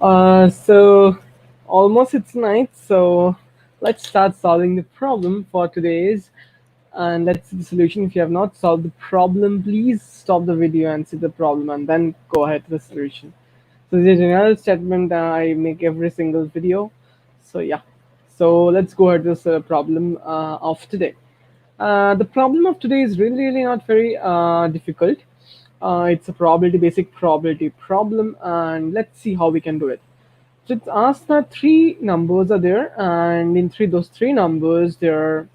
So almost it's night, so let's start solving the problem for today's, and let's see the solution. If you have not solved the problem, please stop the video and see the problem and then go ahead to the solution. So this is a general statement that I make every single video. So yeah, so let's go ahead to this problem of today. The problem of today is really not very difficult. It's a probability, basic probability problem, and let's see how we can do it. So it's asked that three numbers are there, and in those three numbers, there are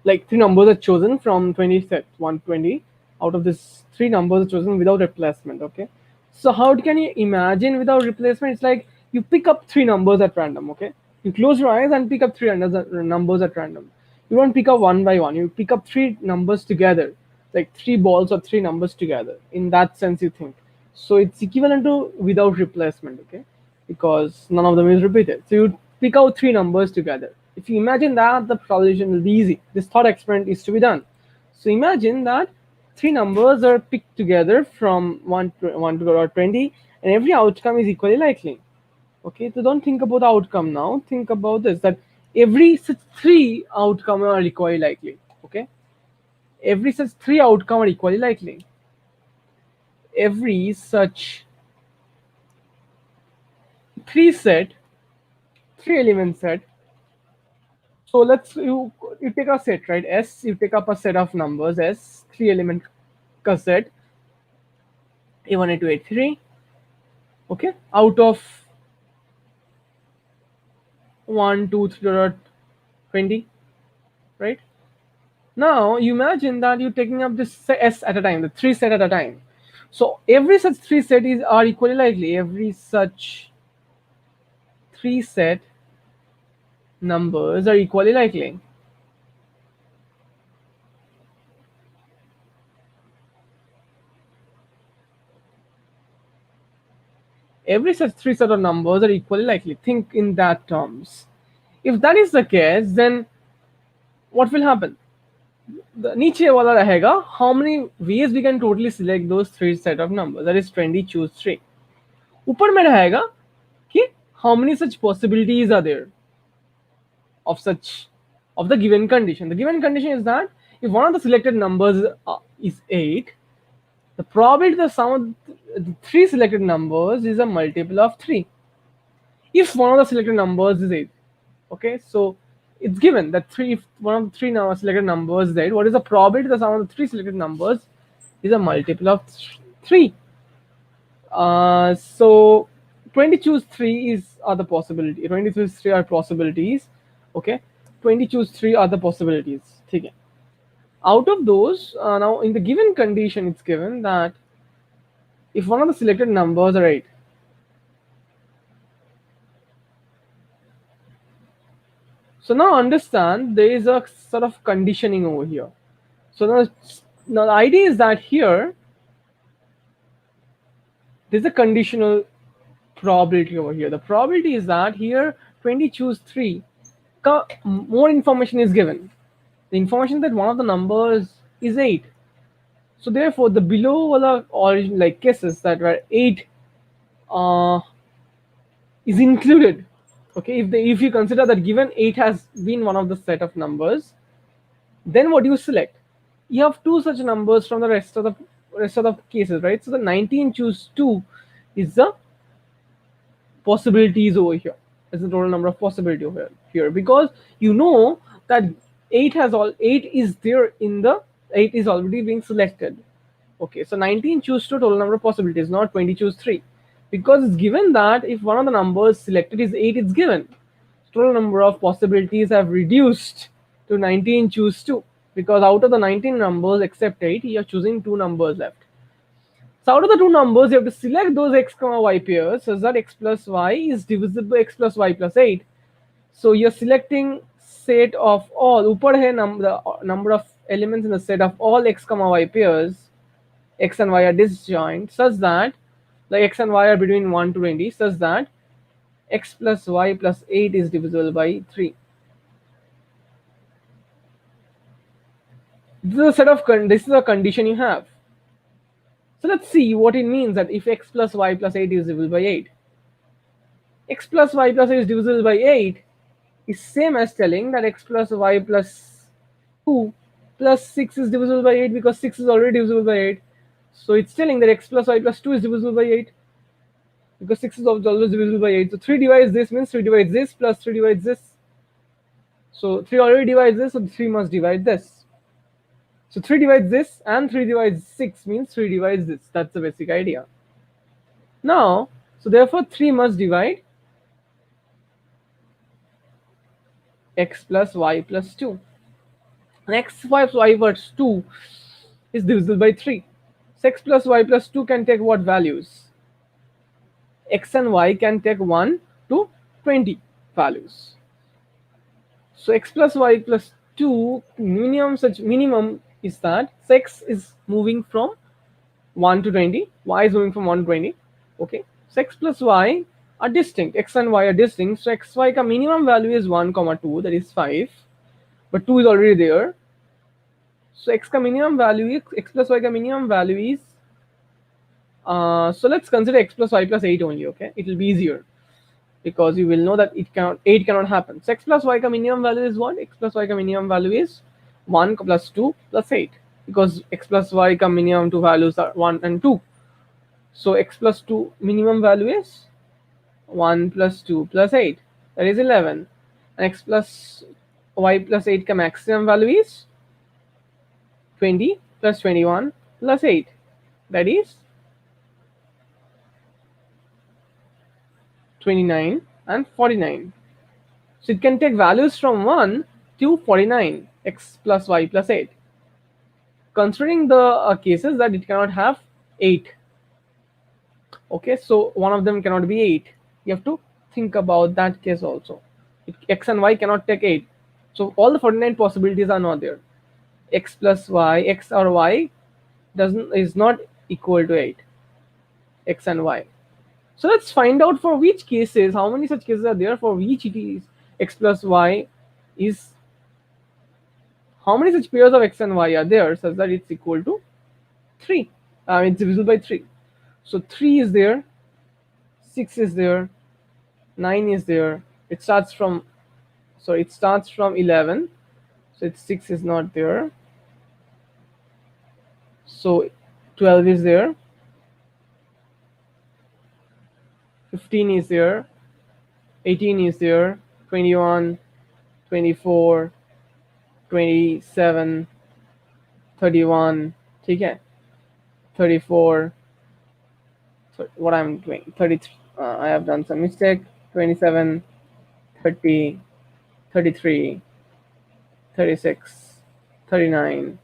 like three numbers are chosen from 20 set 120. Out of this, three numbers are chosen without replacement. Okay, so how can you imagine without replacement? It's like you pick up three numbers at random. Okay, you close your eyes and pick up three numbers at random. You don't pick up one by one, you pick up three numbers together, like three balls or three numbers together. In that sense, you think so it's equivalent to without replacement. Okay, because none of them is repeated, so you pick out three numbers together. If you imagine that, the solution will be easy. This thought experiment is to be done. So imagine that three numbers are picked together from 1 to 20, and every outcome is equally likely. Okay, so don't think about the outcome now. Think about this, that every such three outcome are equally likely. Okay, every such three outcome are equally likely. Every such three element set. So let's you take a set, right? S, you take up a set of numbers S, three element set A1, A2, A3. Okay, out of 1, 2, 3, 20, right? Now you imagine that you're taking up this S at a time, the three set at a time. So every such three set are equally likely. Every such three set numbers are equally likely. Every such three set of numbers are equally likely. Think in that terms. If that is the case, then what will happen? The नीचे वाला रहेगा, how many ways we can totally select those three set of numbers, that is 20, choose 3. ऊपर में रहेगा कि how many such possibilities are there of the given condition. The given condition is that if one of the selected numbers is 8, the probability the sum of the three selected numbers is a multiple of 3. If one of the selected numbers is 8, okay, so it's given that if one of the three now selected numbers is 8, what is the probability the sum of the three selected numbers is a multiple of 3. So 20 choose 3 are the possibility. 20 choose 3 are possibilities. Okay, 20 choose 3 are the possibilities. Okay. Out of those, now in the given condition, it's given that if one of the selected numbers are 8, so now understand there is a sort of conditioning over here. So now the idea is that here there's a conditional probability over here. The probability is that here 20 choose 3, more information is given. The information that one of the numbers is 8. So therefore, the below origin like cases that were 8 is included. Okay, if you consider that given 8 has been one of the set of numbers, then what do you select? You have two such numbers from the rest of the cases, right? So the 19 choose 2 is the possibilities over here. It's the total number of possibility over here, because you know that 8 is there in the 8 is already being selected. Okay, so 19 choose 2 total number of possibilities, not 20 choose 3, because it's given that if one of the numbers selected is 8, it's given total number of possibilities have reduced to 19 choose 2, because out of the 19 numbers except 8, you are choosing 2 numbers left. So out of the two numbers, you have to select those x comma y pairs such that x plus y is divisible by x plus y plus 8. So you're selecting set of all, ऊपर है the number of elements in the set of all x comma y pairs, x and y are disjoint, such that like x and y are between 1 to 20, such that x plus y plus 8 is divisible by 3. This is a condition you have. So let's see what it means that if x plus y plus 8 is divisible by 8. X plus y plus 8 is divisible by 8 is same as telling that x plus y plus 2 plus 6 is divisible by 8 because 6 is already divisible by 8. So it's telling that x plus y plus 2 is divisible by 8 because 6 is always divisible by 8. So 3 divides this means 3 divides this plus 3 divides this. So 3 already divides this, so 3 must divide this. So 3 divides this and 3 divides 6 means 3 divides this. That's the basic idea. Now, so therefore 3 must divide x plus y plus 2. And x plus y plus 2 is divisible by 3. So x plus y plus 2 can take what values? X and y can take 1 to 20 values. So x plus y plus 2 minimum is that x is moving from 1 to 20, y is moving from 1 to 20. Okay, so x plus y are distinct, x and y are distinct. So x y ka minimum value is 1 comma 2, that is 5, but 2 is already there. So x ka minimum value is x plus y ka minimum value is so let's consider x plus y plus 8 only. Okay, it will be easier because you will know that 8 cannot happen. So x plus y ka minimum value is what? X plus y ka minimum value is 1 plus 2 plus 8 because x plus y ka minimum two values are 1 and 2. So x plus 2 minimum value is 1 plus 2 plus 8, that is 11. And x plus y plus 8 ka maximum value is 20 plus 21 plus 8, that is 29 and 49. So it can take values from 1 to 49, x plus y plus 8. Considering the cases that it cannot have 8. Okay, so one of them cannot be 8. You have to think about that case also. X and y cannot take 8. So all the 49 possibilities are not there. X plus y, x or y is not equal to 8. X and y. So let's find out for which cases, how many such cases are there for which it is x plus y is, how many such pairs of x and y are there such that it's equal to 3. It's divisible by 3. So 3 is there, 6 is there, 9 is there. It starts from 11. So it's 6 is not there. So 12 is there, 15 is there, 18 is there, 21, 24, 27, 31, okay, 34, what I'm doing, 33, I have done some mistake, 27, 30, 33, 36, 39,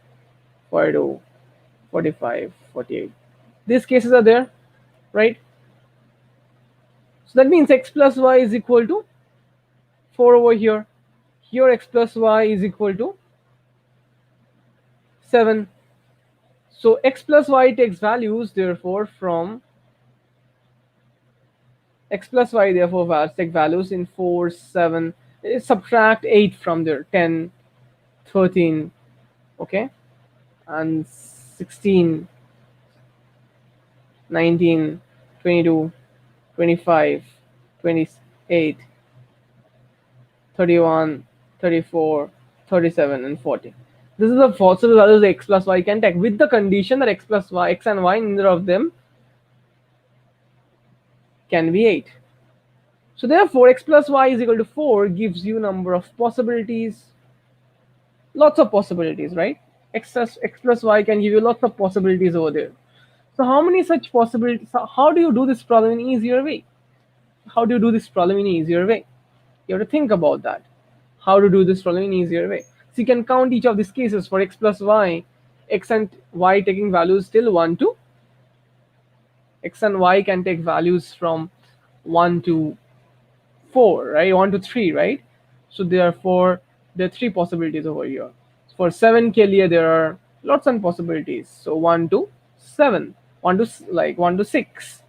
42, 45, 48. These cases are there, right? So that means x plus y is equal to 4 over here. Here x plus y is equal to 7. So x plus y takes values therefore from x plus y therefore take values in 4, 7, subtract 8 from there, 10, 13, okay, and 16, 19, 22, 25, 28, 31, 34, 37, and 40. This is the possible values x plus y can take with the condition that x and y, neither of them can be 8. So therefore x plus y is equal to 4 gives you number of possibilities, lots of possibilities, right? X plus y can give you lots of possibilities over there. So how many such possibilities? How do you do this problem in easier way? How do you do this problem in easier way? You have to think about that. How to do this problem in easier way. So you can count each of these cases for x plus y, x and y taking values till 1 to, x and y can take values from 1 to 4, right? 1 to 3, right? So therefore there are 3 possibilities over here. For 7 ke liye there are lots of possibilities. So 1 to 7, 1 to 6,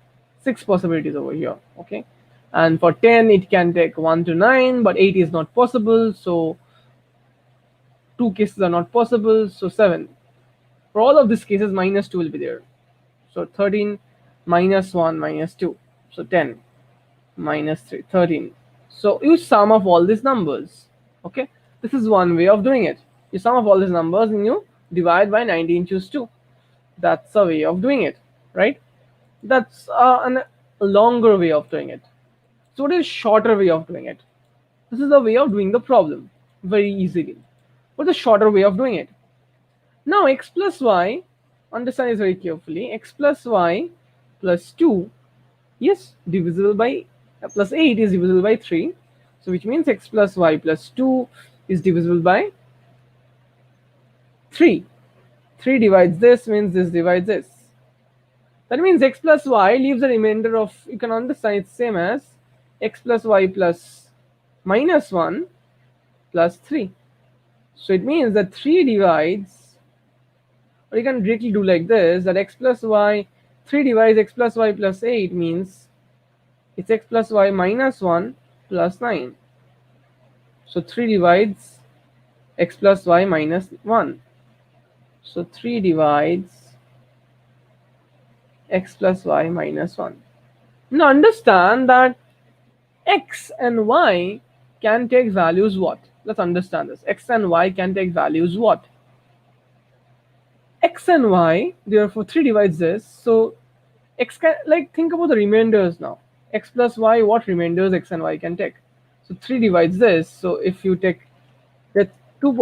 6 possibilities over here, okay? And for 10 it can take 1 to 9, but 8 is not possible, so 2 cases are not possible, so 7. For all of these cases minus 2 will be there. So 13 minus 1 minus 2. So 10 minus 3, 13. So you sum of all these numbers. Okay, this is one way of doing it. You sum of all these numbers and you divide by 19 choose 2. That's a way of doing it, right? That's a longer way of doing it. So what is shorter way of doing it? This is the way of doing the problem very easily. What's the shorter way of doing it? Now x plus y, understand this very carefully, x plus y plus 2, yes, divisible by plus 8 is divisible by 3. So which means x plus y plus 2 is divisible by 3. 3 divides this means this divides this. That means x plus y leaves a remainder of, you can understand it's same as x plus y plus minus 1 plus 3. So it means that 3 divides, or you can directly do like this, that x plus y, 3 divides x plus y plus 8 means it's x plus y minus 1 plus 9. So 3 divides x plus y minus 1. So 3 divides x plus y minus 1. Now understand that x and y can take values what? Let's understand this. X and y can take values what? X and y, therefore 3 divides this. So x can, like, think about the remainders now. X plus y, what remainders x and y can take? So 3 divides this. So if you take the three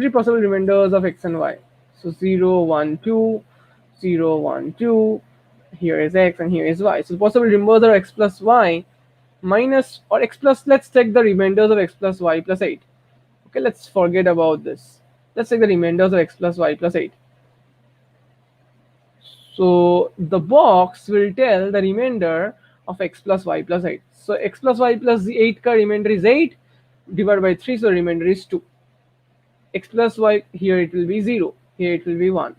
possible remainders of x and y. So 0, 1, 2, 0, 1, 2. Here is x and here is y. So the possible remainders are x plus y minus, or x plus, let's take the remainders of x plus y plus 8. Okay, let's forget about this. Let's take the remainders of x plus y plus 8. So the box will tell the remainder of x plus y plus 8. So x plus y plus the 8 ka remainder is 8 divided by 3, so the remainder is 2. X plus y, here it will be 0, here it will be 1.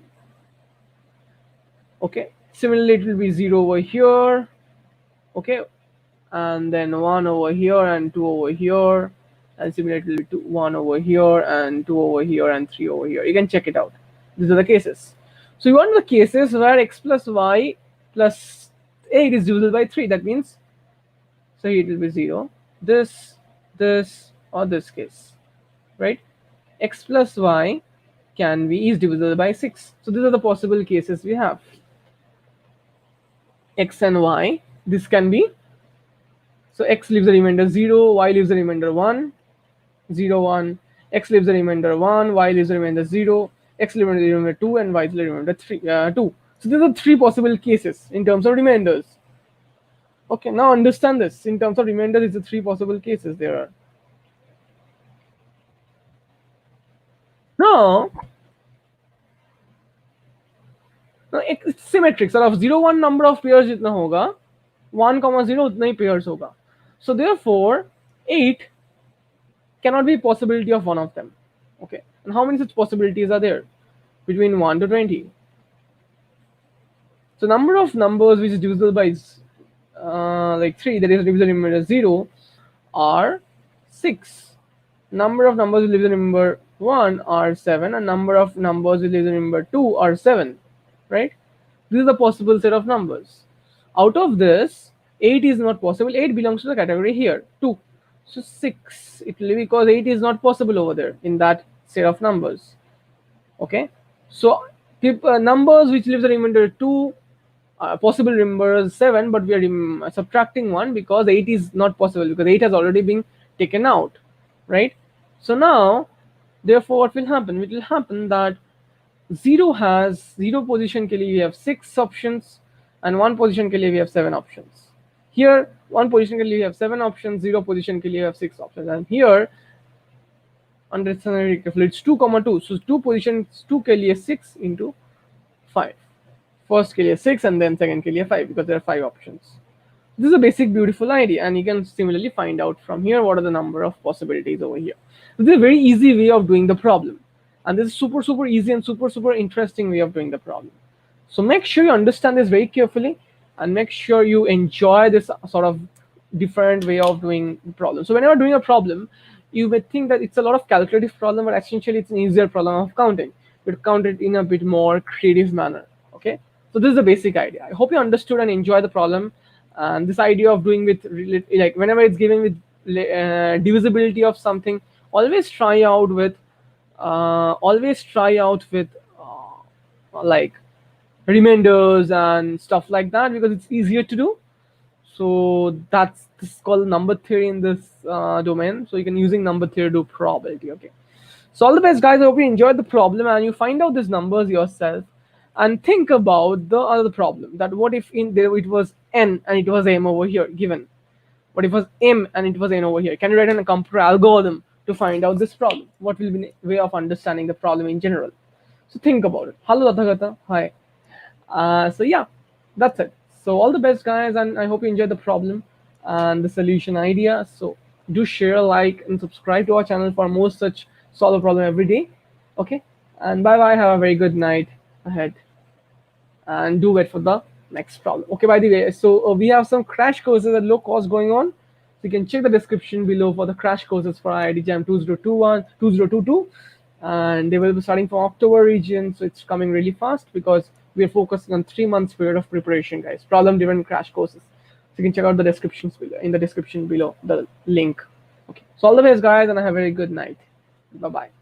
Okay, similarly it will be 0 over here, okay, and then 1 over here and 2 over here, and similarly it will be 1 over here and 2 over here and 3 over here. You can check it out. These are the cases. So you want the cases where x plus y plus 8 is divisible by 3. That means, so here it will be 0, this, or this case, right? X plus y is divisible by 6. So these are the possible cases we have. X and y, this can be, so x leaves the remainder 0, y leaves the remainder 1, 0, 1, x leaves the remainder 1, y leaves the remainder 0, x leaves the remainder 2, and y leaves the remainder 2. So these are 3 possible cases in terms of remainders. Okay, now understand this. In terms of remainders, it's the 3 possible cases there are. Now it's symmetric. So of 0, 1 number of pairs jitna hoga, 1, 0 utna hi pairs hoga. So therefore 8 cannot be a possibility of one of them. Okay, and how many such possibilities are there? Between 1 to 20. So number of numbers which is divisible by like 3, that is divisible by 0, are 6. Number of numbers which lives in number 1 are 7, and number of numbers which lives in number 2 are 7, right? This is the possible set of numbers. Out of this, 8 is not possible. 8 belongs to the category here, 2. So 6, it will be, because 8 is not possible over there in that set of numbers. Okay, so numbers which lives the remainder 2, possible numbers 7, but we are subtracting 1 because 8 is not possible, because 8 has already been taken out, right? So now, therefore, what will happen? It will happen that 0 position ke liye we have 6 options, and 1 position ke liye we have 7 options. Here 1 position ke liye we have 7 options, 0 position ke liye we have 6 options, and here under it's 2, 2. So 2 positions, 2 ke liye 6 into 5. First ke liye 6 and then second ke liye 5, because there are 5 options. This is a basic beautiful idea, and you can similarly find out from here what are the number of possibilities over here. This is a very easy way of doing the problem, and this is super easy and super interesting way of doing the problem. So make sure you understand this very carefully, and make sure you enjoy this sort of different way of doing the problem. So whenever doing a problem, you may think that it's a lot of calculative problem, but essentially it's an easier problem of counting. You count it in a bit more creative manner. Okay, So this is the basic idea. I hope you understood and enjoy the problem. And this idea of doing with like whenever it's given with divisibility of something, always try out with like remainders and stuff like that, because it's easier to do. So that's this is called number theory in this domain. So you can using number theory to do probability. Okay. So all the best, guys. I hope you enjoyed the problem and you find out these numbers yourself, and think about the other problem. That what if in there it was n and it was m over here given? What if it was m and it was n over here? Can you write in a computer algorithm to find out this problem? What will be the way of understanding the problem in general? So think about it. Hello, Tathagata. Hi. So yeah, that's it. So all the best, guys, and I hope you enjoyed the problem and the solution idea. So do share, like, and subscribe to our channel for more such solve a problem every day. Okay, and bye bye. Have a very good night ahead, and do wait for the next problem. Okay, by the way, so we have some crash courses at low cost going on. So you can check the description below for the crash courses for IIT Jam 2021, 2022, and they will be starting from October region. So it's coming really fast because we are focusing on 3 months period of preparation, guys. Problem-driven crash courses. So you can check out the descriptions below, in the description below the link. Okay. So all the best, guys, and have a very good night. Bye bye.